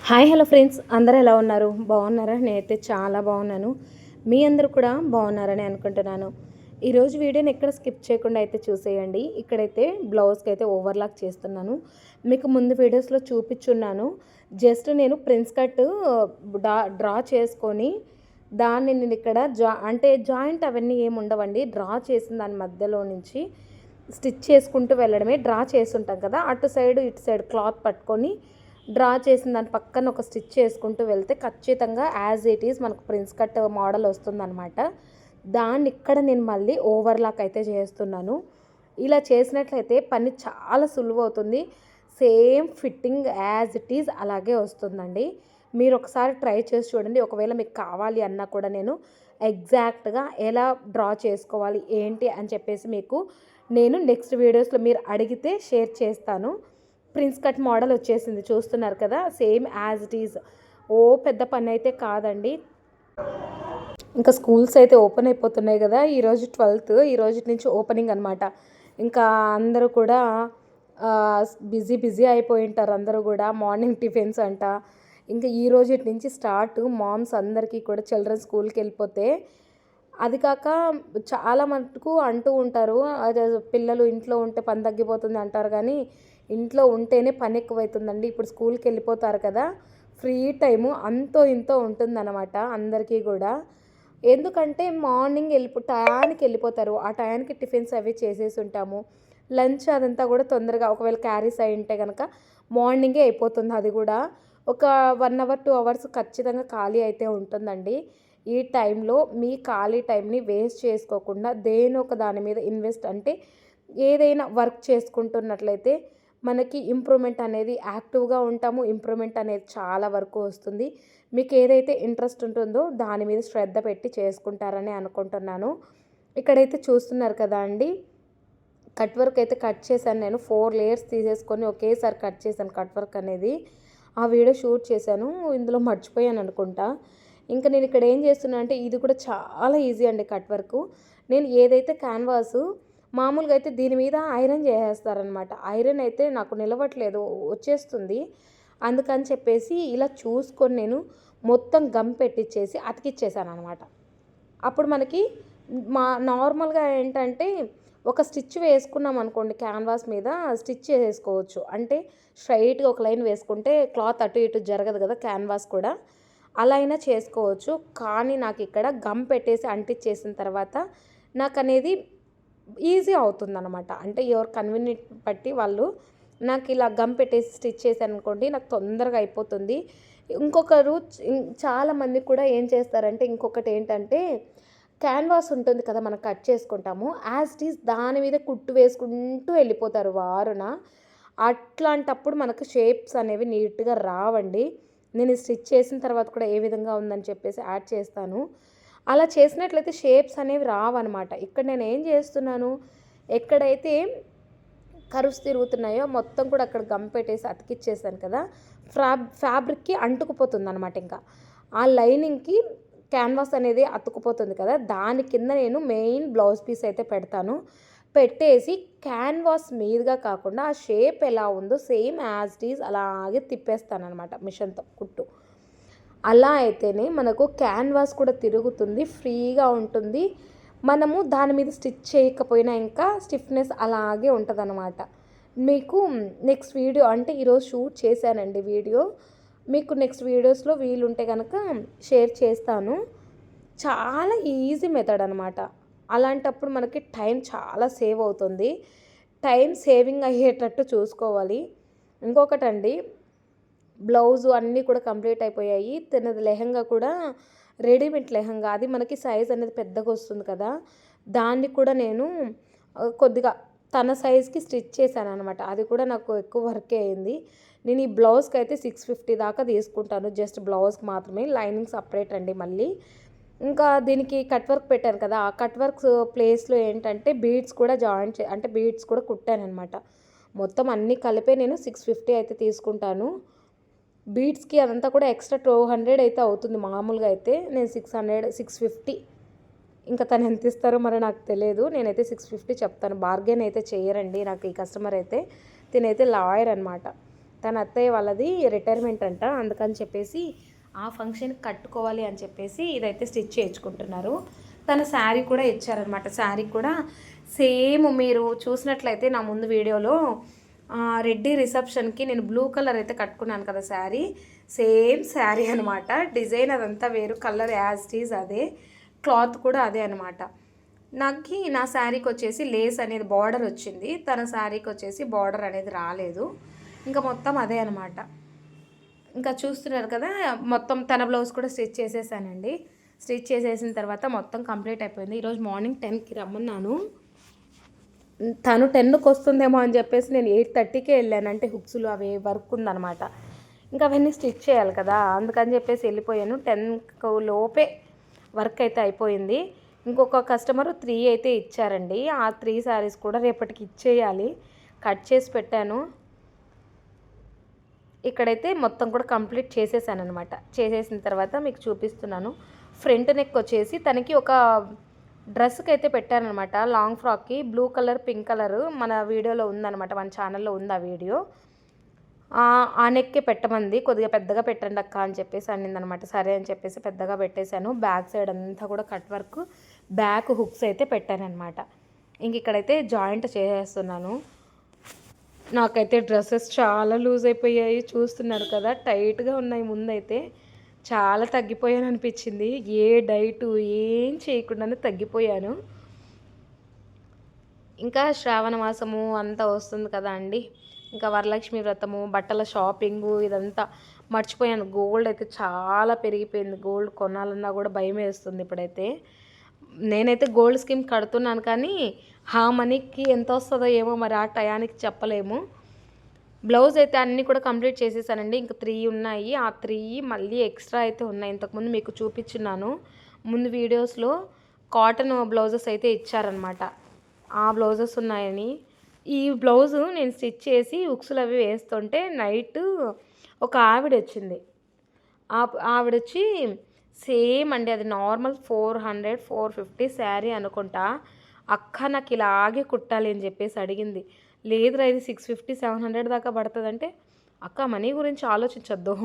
Hi hello friends, అందరూ ఎలా ఉన్నారు? బాగున్నారా? నేనైతే చాలా బాగున్నాను. మీ అందరూ కూడా బాగున్నారని అనుకుంటున్నాను. ఈరోజు వీడియోని ఎక్కడ స్కిప్ చేయకుండా అయితే చూసేయండి. ఇక్కడైతే బ్లౌజ్కి అయితే ఓవర్లాక్ చేస్తున్నాను. మీకు ముందు వీడియోస్లో చూపించున్నాను. జస్ట్ నేను ప్రిన్స్ కట్ డ్రా చేసుకొని దాన్ని నేను ఇక్కడ అంటే జాయింట్ అవన్నీ ఏమి ఉండవండి. డ్రా చేసిన దాని మధ్యలో నుంచి స్టిచ్ చేసుకుంటూ వెళ్ళడమే. డ్రా చేస్తుంటాం కదా, అటు సైడ్ ఇటు సైడ్ క్లాత్ పట్టుకొని డ్రా చేసిన దాని పక్కన ఒక స్టిచ్ చేసుకుంటూ వెళ్తే ఖచ్చితంగా యాజ్ ఇట్ ఈజ్ మనకు ప్రిన్స్ కట్ మోడల్ వస్తుందన్నమాట. దాన్ని ఇక్కడ నేను మళ్ళీ ఓవర్లాక్ అయితే చేస్తున్నాను. ఇలా చేసినట్లయితే పని చాలా సులువు అవుతుంది. Same fitting as it is అలాగే వస్తుందండి. మీరు ఒకసారి ట్రై చేసి చూడండి. ఒకవేళ మీకు కావాలి అన్నా కూడా నేను ఎగ్జాక్ట్గా ఎలా డ్రా చేసుకోవాలి ఏంటి అని చెప్పేసి మీకు నేను నెక్స్ట్ వీడియోస్లో మీరు అడిగితే షేర్ చేస్తాను. ప్రిన్స్ కట్ మోడల్ వచ్చేసింది, చూస్తున్నారు కదా, సేమ్ యాజ్ ఇట్ ఈజ్. ఓ పెద్ద పని అయితే కాదండి. ఇంకా స్కూల్స్ అయితే ఓపెన్ అయిపోతున్నాయి కదా, ఈరోజు 12th, ఈ రోజు నుంచి ఓపెనింగ్ అనమాట. ఇంకా అందరూ కూడా బిజీ అయిపోయి ఉంటారు. అందరూ కూడా మార్నింగ్ టిఫిన్స్ అంట. ఇంకా ఈ రోజు నుంచి స్టార్ట్. మామ్స్ అందరికీ కూడా చిల్డ్రన్ స్కూల్కి వెళ్ళిపోతే, అది కాక చాలా మటుకు అంటూ ఉంటారు, అదే పిల్లలు ఇంట్లో ఉంటే పని తగ్గిపోతుంది అంటారు, కానీ ఇంట్లో ఉంటేనే పని ఎక్కువైతుందండి. ఇప్పుడు స్కూల్కి వెళ్ళిపోతారు కదా, ఫ్రీ టైము అంతో ఇంతో ఉంటుందన్నమాట అందరికీ కూడా. ఎందుకంటే మార్నింగ్ టయానికి వెళ్ళిపోతారు. ఆ టయానికి టిఫిన్స్ అవి చేసేసి ఉంటాము. లంచ్ అదంతా కూడా తొందరగా, ఒకవేళ క్యారీస్ అయి ఉంటే కనుక మార్నింగే అయిపోతుంది. అది కూడా ఒక 1 అవర్ 2 అవర్స్ ఖచ్చితంగా ఖాళీ అయితే ఉంటుందండి. ఈ టైంలో మీ ఖాళీ టైంని వేస్ట్ చేసుకోకుండా దేని ఒక దాని మీద ఇన్వెస్ట్, అంటే ఏదైనా వర్క్ చేసుకుంటున్నట్లయితే మనకి ఇంప్రూవ్మెంట్ అనేది, యాక్టివ్గా ఉంటాము, ఇంప్రూవ్మెంట్ అనేది చాలా వరకు వస్తుంది. మీకు ఏదైతే ఇంట్రెస్ట్ ఉంటుందో దాని మీద శ్రద్ధ పెట్టి చేసుకుంటారని అనుకుంటున్నాను. ఇక్కడైతే చూస్తున్నారు కదా అండి, కట్ వర్క్ అయితే కట్ చేశాను నేను. 4 లేయర్స్ తీసేసుకొని ఒకేసారి కట్ చేశాను కట్ వర్క్ అనేది. ఆ వీడియో షూట్ చేశాను, ఇందులో మర్చిపోయాను అనుకుంటా. ఇంకా నేను ఇక్కడ ఏం చేస్తున్నా అంటే, ఇది కూడా చాలా ఈజీ అండి కట్ వర్క్. నేను ఏదైతే క్యాన్వాసు మామూలుగా అయితే దీని మీద ఐరన్ చేసేస్తారనమాట. ఐరన్ అయితే నాకు నిలవట్లేదు, వచ్చేస్తుంది. అందుకని చెప్పేసి ఇలా చూసుకొని నేను మొత్తం గమ్ పెట్టించేసి అతికిచ్చేసాను అనమాట. అప్పుడు మనకి నార్మల్గా ఏంటంటే ఒక స్టిచ్ వేసుకున్నాం అనుకోండి, క్యాన్వాస్ మీద స్టిచ్ చేసేసుకోవచ్చు. అంటే స్ట్రైట్గా ఒక లైన్ వేసుకుంటే క్లాత్ అటు ఇటు జరగదు కదా, క్యాన్వాస్ కూడా అలా అయినా చేసుకోవచ్చు. కానీ నాకు ఇక్కడ గమ్ పెట్టేసి అంటించేసిన తర్వాత నాకు అనేది ఈజీ అవుతుందన్నమాట. అంటే ఎవరు కన్వీనియంట్ బట్టి వాళ్ళు, నాకు ఇలా గమ్ పెట్టేసి స్టిచ్ చేశాను అనుకోండి, నాకు తొందరగా అయిపోతుంది. ఇంకొకరు చాలామంది కూడా ఏం చేస్తారంటే, ఇంకొకటి ఏంటంటే, క్యాన్వాస్ ఉంటుంది కదా మనం కట్ చేసుకుంటాము, యాజ్ ఇట్ ఈస్ దాని మీద కుట్టు వేసుకుంటూ వెళ్ళిపోతారు వారున. అట్లాంటప్పుడు మనకు షేప్స్ అనేవి నీట్గా రావండి. నేను స్టిచ్ చేసిన తర్వాత కూడా ఏ విధంగా ఉందని చెప్పేసి యాడ్ చేస్తాను. అలా చేసినట్లయితే షేప్స్ అనేవి రావన్నమాట. ఇక్కడ నేను ఏం చేస్తున్నాను, ఎక్కడైతే కరువుస్ తిరుగుతున్నాయో మొత్తం కూడా అక్కడ గమ్ పెట్టేసి అతికిచ్చేసాను కదా, ఫ్యాబ్రిక్కి అంటుకుపోతుంది అనమాట. ఇంకా ఆ లైనింగ్కి క్యాన్వాస్ అనేది అతుకుపోతుంది కదా, దాని కింద నేను మెయిన్ బ్లౌజ్ పీస్ అయితే పెడతాను. పెట్టేసి క్యాన్వాస్ మీదుగా కాకుండా ఆ షేప్ ఎలా ఉందో సేమ్ యాజ్ ఇట్ ఈజ్ అలాగే తిప్పేస్తాను అనమాట మిషన్తో కుట్టు. అలా అయితేనే మనకు క్యాన్వాస్ కూడా తిరుగుతుంది, ఫ్రీగా ఉంటుంది. మనము దాని మీద స్టిచ్ చేయకపోయినా ఇంకా స్టిఫ్నెస్ అలాగే ఉంటుందన్నమాట. మీకు నెక్స్ట్ వీడియో, అంటే ఈరోజు షూట్ చేశానండి వీడియో, మీకు నెక్స్ట్ వీడియోస్లో వీలుంటే కనుక షేర్ చేస్తాను. చాలా ఈజీ మెథడ్ అనమాట. అలాంటప్పుడు మనకి టైం చాలా సేవ్ అవుతుంది. టైం సేవింగ్ అయ్యేటట్టు చూసుకోవాలి. ఇంకొకటండి, బ్లౌజు అన్నీ కూడా కంప్లీట్ అయిపోయాయి. తనది లెహంగా కూడా రెడీమేడ్ లెహంగా, అది మనకి సైజ్ అనేది పెద్దగా వస్తుంది కదా, దాన్ని కూడా నేను కొద్దిగా తన సైజ్కి స్టిచ్ చేశాను అనమాట. అది కూడా నాకు ఎక్కువ వర్కే అయింది. నేను ఈ బ్లౌజ్కి అయితే 650 దాకా తీసుకుంటాను, జస్ట్ బ్లౌజ్కి మాత్రమే. లైనింగ్ సపరేట్ అండి మళ్ళీ. ఇంకా దీనికి కట్ వర్క్ పెట్టాను కదా, ఆ కట్ వర్క్స్ ప్లేస్లో ఏంటంటే బీడ్స్ కూడా అంటే బీడ్స్ కూడా కుట్టాను అనమాట. మొత్తం అన్నీ కలిపే నేను 650 అయితే తీసుకుంటాను. బీడ్స్కి అదంతా కూడా ఎక్స్ట్రా 200 అయితే అవుతుంది. మామూలుగా అయితే నేను 600 650, ఇంకా తను ఎంత ఇస్తారో మరి నాకు తెలియదు. నేనైతే 650 చెప్తాను. బార్గెన్ అయితే చేయరండి నాకు ఈ కస్టమర్ అయితే. తినైతే లాయర్ అనమాట. కానీ అత్తయ్య వాళ్ళది రిటైర్మెంట్ అంట, అందుకని చెప్పేసి ఆ ఫంక్షన్కి కట్టుకోవాలి అని చెప్పేసి ఇదైతే స్టిచ్ చేయించుకుంటున్నారు. తన శారీ కూడా ఇచ్చారనమాట. శారీ కూడా సేమ్ మీరు చూసినట్లయితే నా ముందు వీడియోలో రెడ్డి రిసెప్షన్కి నేను బ్లూ కలర్ అయితే కట్టుకున్నాను కదా శారీ, సేమ్ శారీ అనమాట. డిజైన్ అదంతా వేరు, కలర్ యాజ్ ఇట్ ఈజ్ అదే, క్లాత్ కూడా అదే అనమాట. నా శారీకి వచ్చేసి లేస్ అనేది బార్డర్ వచ్చింది, తన శారీకి వచ్చేసి బార్డర్ అనేది రాలేదు. ఇంకా మొత్తం అదే అనమాట. ఇంకా చూస్తున్నారు కదా, మొత్తం తన బ్లౌజ్ కూడా స్టిచ్ చేసేసానండి. స్టిచ్ చేసేసిన తర్వాత మొత్తం కంప్లీట్ అయిపోయింది. ఈరోజు మార్నింగ్ 10కి రమ్మన్నాను, తను 10కి వస్తుందేమో అని చెప్పేసి నేను 8:30కే వెళ్ళాను. అంటే హుక్స్లు అవి వర్క్ ఉందనమాట, ఇంకా అవన్నీ స్టిచ్ చేయాలి కదా, అందుకని చెప్పేసి వెళ్ళిపోయాను. 10 లోపే వర్క్ అయితే అయిపోయింది. ఇంకొక కస్టమర్ 3 అయితే ఇచ్చారండి. ఆ 3 శారీస్ కూడా రేపటికి ఇచ్చేయాలి. కట్ చేసి పెట్టాను. ఇక్కడైతే మొత్తం కూడా కంప్లీట్ చేసేసాను అనమాట. చేసేసిన తర్వాత మీకు చూపిస్తున్నాను. ఫ్రంట్ నెక్ వచ్చేసి తనకి ఒక డ్రెస్కి అయితే పెట్టారనమాట, లాంగ్ ఫ్రాక్కి బ్లూ కలర్ పింక్ కలర్. మన వీడియోలో ఉందన్నమాట, మన ఛానల్లో ఉంది ఆ వీడియో. ఆ నెక్కే పెట్టమంది, కొద్దిగా పెద్దగా పెట్టండి అక్క అని చెప్పేసి అనిందనమాట. సరే అని చెప్పేసి పెద్దగా పెట్టేశాను. బ్యాక్ సైడ్ అంతా కూడా కట్ వర్క్, బ్యాక్ హుక్స్ అయితే పెట్టానమాట. ఇంక ఇక్కడైతే జాయింట్ చేసేస్తున్నాను. నాకైతే డ్రెస్సెస్ చాలా లూజ్ అయిపోయాయి, చూస్తున్నారు కదా, టైట్గా ఉన్నాయి. ముందైతే చాలా తగ్గిపోయాను అనిపించింది. ఏ డైటు ఏం చేయకుండానే తగ్గిపోయాను. ఇంకా శ్రావణ మాసము అంతా వస్తుంది కదా అండి, ఇంకా వరలక్ష్మి వ్రతము, బట్టల షాపింగు, ఇదంతా మర్చిపోయాను. గోల్డ్ అయితే చాలా పెరిగిపోయింది, గోల్డ్ కొనాలన్నా కూడా భయం వేస్తుంది ఇప్పుడైతే. నేనైతే గోల్డ్ స్కీమ్ కడుతున్నాను, కానీ ఆ మనీకి ఎంత వస్తుందో ఏమో మరి, ఆ టయానికి చెప్పలేము. బ్లౌజ్ అయితే అన్నీ కూడా కంప్లీట్ చేసేసానండి. ఇంక 3 ఉన్నాయి. ఆ 3 మళ్ళీ ఎక్స్ట్రా అయితే ఉన్నాయి. ఇంతకుముందు మీకు చూపించున్నాను ముందు వీడియోస్లో. కాటన్ బ్లౌజెస్ అయితే ఇచ్చారనమాట, ఆ బ్లౌజెస్ ఉన్నాయని. ఈ బ్లౌజు నేను స్టిచ్ చేసి ఉక్సులు అవి వేస్తుంటే నైట్ ఒక ఆవిడ వచ్చింది. ఆవిడొచ్చి సేమ్ అండి, అది నార్మల్ 400 450 శారీ అనుకుంటా. అక్క నాకు ఇలాగే కుట్టాలి అని చెప్పేసి అడిగింది. లేదురా ఇది 650 700 దాకా పడుతుందంటే, అక్క మనీ గురించి ఆలోచించొద్దు,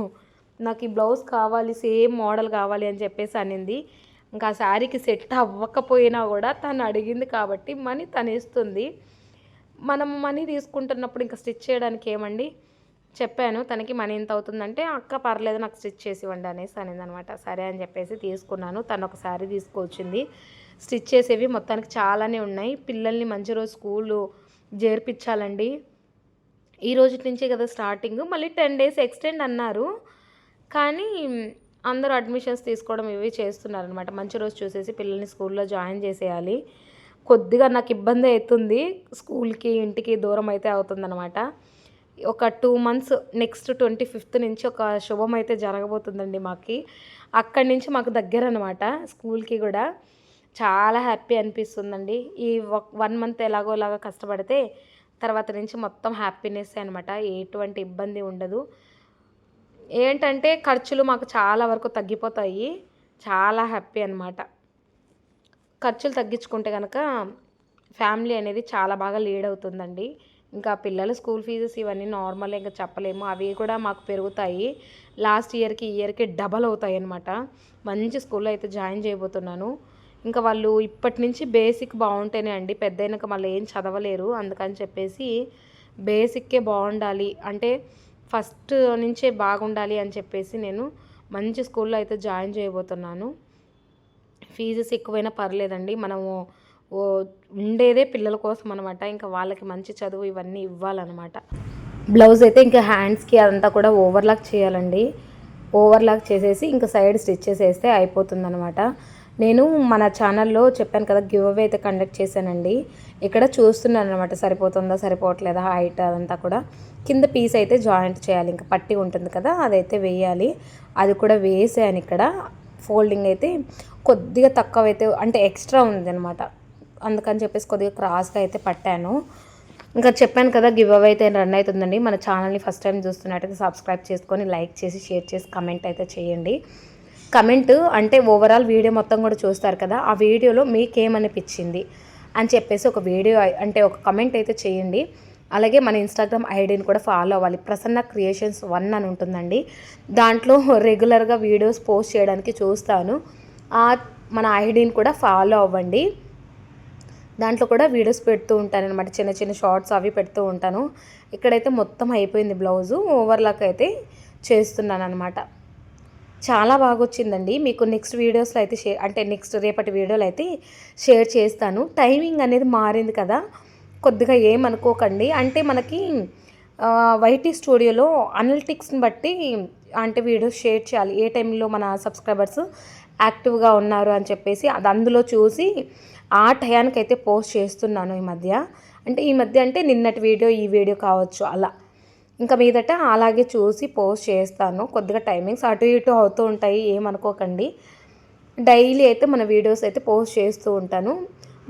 నాకు ఈ బ్లౌజ్ కావాలి, సేమ్ మోడల్ కావాలి అని చెప్పేసి అనింది. ఇంకా ఆ శారీకి సెట్ అవ్వకపోయినా కూడా తను అడిగింది కాబట్టి మనీ తను ఇస్తుంది. మనం మనీ తీసుకుంటున్నప్పుడు ఇంకా స్టిచ్ చేయడానికి ఏమండి, చెప్పాను తనకి మనీ ఎంత అవుతుందంటే, అక్క పర్లేదు నాకు స్టిచ్ చేసి ఇవ్వండి అనేసి అనిందనమాట. సరే అని చెప్పేసి తీసుకున్నాను. తను ఒక శారీ తీసుకొచ్చింది. స్టిచ్ చేసేవి మొత్తానికి చాలానే ఉన్నాయి. పిల్లల్ని మంచి రోజు స్కూలు చేర్పించాలండి. ఈ రోజు నుంచే కదా స్టార్టింగ్, మళ్ళీ 10 days ఎక్స్టెండ్ అన్నారు. కానీ అందరూ అడ్మిషన్స్ తీసుకోవడం ఇవి చేస్తున్నారనమాట. మంచి రోజు చూసేసి పిల్లల్ని స్కూల్లో జాయిన్ చేసేయాలి. కొద్దిగా నాకు ఇబ్బంది అవుతుంది, స్కూల్కి ఇంటికి దూరం అయితే అవుతుందన్నమాట. ఒక 2 months నెక్స్ట్ 25th నుంచి ఒక శుభం అయితే జరగబోతుందండి మాకు. అక్కడి నుంచి మాకు దగ్గర అనమాట స్కూల్కి కూడా. చాలా హ్యాపీ అనిపిస్తుందండి. ఈ 1 month ఎలాగోలాగా కష్టపడితే తర్వాత నుంచి మొత్తం హ్యాపీనెస్ అనమాట, ఎటువంటి ఇబ్బంది ఉండదు. ఏంటంటే ఖర్చులు మాకు చాలా వరకు తగ్గిపోతాయి, చాలా హ్యాపీ అనమాట. ఖర్చులు తగ్గించుకుంటే కనుక ఫ్యామిలీ అనేది చాలా బాగా లీడ్ అవుతుందండి. ఇంకా పిల్లల స్కూల్ ఫీజెస్ ఇవన్నీ నార్మల్, ఇంకా చెప్పలేము, అవి కూడా మాకు పెరుగుతాయి. లాస్ట్ ఇయర్కి ఈ ఇయర్కి డబల్ అవుతాయి అనమాట. మంచి స్కూల్లో అయితే జాయిన్ చేయబోతున్నాను. ఇంకా వాళ్ళు ఇప్పటి నుంచి బేసిక్ బాగుంటేనే అండి, పెద్దయినాక మళ్ళీ ఏం చదవలేరు. అందుకని చెప్పేసి బేసిక్కే బాగుండాలి అంటే, ఫస్ట్ నుంచే బాగుండాలి అని చెప్పేసి నేను మంచి స్కూల్లో అయితే జాయిన్ చేయబోతున్నాను. ఫీజెస్ ఎక్కువైనా పర్లేదండి, మనము ఉండేదే పిల్లల కోసం అనమాట. ఇంకా వాళ్ళకి మంచి చదువు ఇవన్నీ ఇవ్వాలన్నమాట. బ్లౌజ్ అయితే ఇంకా హ్యాండ్స్కి అదంతా కూడా ఓవర్లాక్ చేయాలండి. ఓవర్లాక్ చేసేసి ఇంకా సైడ్ స్టిచ్ చేసేస్తే అయిపోతుందన్నమాట. నేను మన ఛానల్లో చెప్పాను కదా, గివ్ అవే అయితే కండక్ట్ చేశానండి. ఇక్కడ చూస్తున్నాను అనమాట, సరిపోతుందా సరిపోవట్లేదా హైట్ అదంతా కూడా. కింద పీస్ అయితే జాయింట్ చేయాలి, ఇంకా పట్టి ఉంటుంది కదా అదైతే వేయాలి. అది కూడా వేసాను. ఇక్కడ ఫోల్డింగ్ అయితే కొద్దిగా తక్కువ అయితే అంటే ఎక్స్ట్రా ఉంది అనమాట, అందుకని చెప్పేసి కొద్దిగా క్రాస్గా అయితే పట్టాను. ఇంకా చెప్పాను కదా, గివ్ అవే అయితే రన్ అవుతుందండి. మన ఛానల్ని ఫస్ట్ టైం చూస్తున్నట్టయితే సబ్స్క్రైబ్ చేసుకొని లైక్ చేసి షేర్ చేసి కమెంట్ అయితే చేయండి. కమెంట్ అంటే ఓవరాల్ వీడియో మొత్తం కూడా చూస్తారు కదా, ఆ వీడియోలో మీకేమనిపించింది అని చెప్పేసి ఒక వీడియో అంటే ఒక కమెంట్ అయితే చేయండి. అలాగే మన ఇన్స్టాగ్రామ్ ఐడిని కూడా ఫాలో అవ్వాలి. ప్రసన్న క్రియేషన్స్ 1 అని ఉంటుందండి. దాంట్లో రెగ్యులర్గా వీడియోస్ పోస్ట్ చేయడానికి చూస్తాను. మన ఐడిని కూడా ఫాలో అవ్వండి. దాంట్లో కూడా వీడియోస్ పెడుతూ ఉంటానన్నమాట. చిన్న చిన్న షార్ట్స్ అవి పెడుతూ ఉంటాను. ఇక్కడైతే మొత్తం అయిపోయింది బ్లౌజు. ఓవర్లాక్ అయితే చేస్తున్నాను అనమాట. చాలా బాగా వచ్చిందండి. మీకు నెక్స్ట్ వీడియోస్లో అయితే నెక్స్ట్ రేపటి వీడియోలో అయితే షేర్ చేస్తాను. టైమింగ్ అనేది మారింది కదా, కొద్దిగా ఏమనుకోకండి. అంటే మనకి వైటీ స్టూడియోలో అనలిటిక్స్ని బట్టి వీడియోస్ షేర్ చేయాలి. ఏ టైంలో మన సబ్స్క్రైబర్స్ యాక్టివ్గా ఉన్నారు అని చెప్పేసి అది అందులో చూసి ఆ టయానికైతే పోస్ట్ చేస్తున్నాను ఈ మధ్య. అంటే నిన్నటి వీడియో ఈ వీడియో కావచ్చు అలా. ఇంకా మీదట అలాగే చూసి పోస్ట్ చేస్తాను. కొద్దిగా టైమింగ్స్ అటు ఇటు అవుతూ ఉంటాయి, ఏమనుకోకండి. డైలీ అయితే మన వీడియోస్ అయితే పోస్ట్ చేస్తూ ఉంటాను.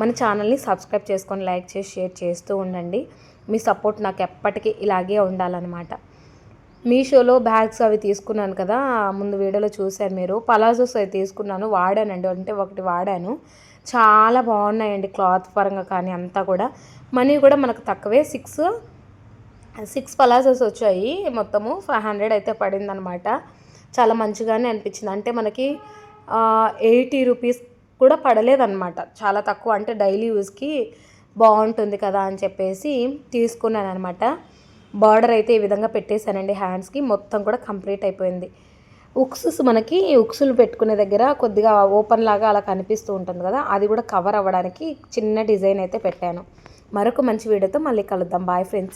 మన ఛానల్ని సబ్స్క్రైబ్ చేసుకొని లైక్ చేసి షేర్ చేస్తూ ఉండండి. మీ సపోర్ట్ నాకు ఎప్పటికీ ఇలాగే ఉండాలన్నమాట. మీషోలో బ్యాగ్స్ అవి తీసుకున్నాను కదా, ముందు వీడియోలో చూశారు మీరు. పలాజోస్ అవి తీసుకున్నాను, వాడానండి. ఒకటి వాడాను. చాలా బాగున్నాయండి క్లాత్ పరంగా కానీ అంతా కూడా. మనీ కూడా మనకు తక్కువే. 6 పలాజోస్ వచ్చాయి. మొత్తము 500 అయితే పడిందనమాట. చాలా మంచిగానే అనిపించింది. అంటే మనకి 80 రూపీస్ కూడా పడలేదన్నమాట. చాలా తక్కువ. అంటే డైలీ యూస్కి బాగుంటుంది కదా అని చెప్పేసి తీసుకున్నాను అనమాట. బార్డర్ అయితే ఈ విధంగా పెట్టేశానండి హ్యాండ్స్కి. మొత్తం కూడా కంప్లీట్ అయిపోయింది. మనకి ఉక్సులు పెట్టుకునే దగ్గర కొద్దిగా ఓపెన్ లాగా అలా కనిపిస్తూ ఉంటుంది కదా, అది కూడా కవర్ అవ్వడానికి చిన్న డిజైన్ అయితే పెట్టాను. మరొక మంచి వీడియోతో మళ్ళీ కలుద్దాం. Bye friends.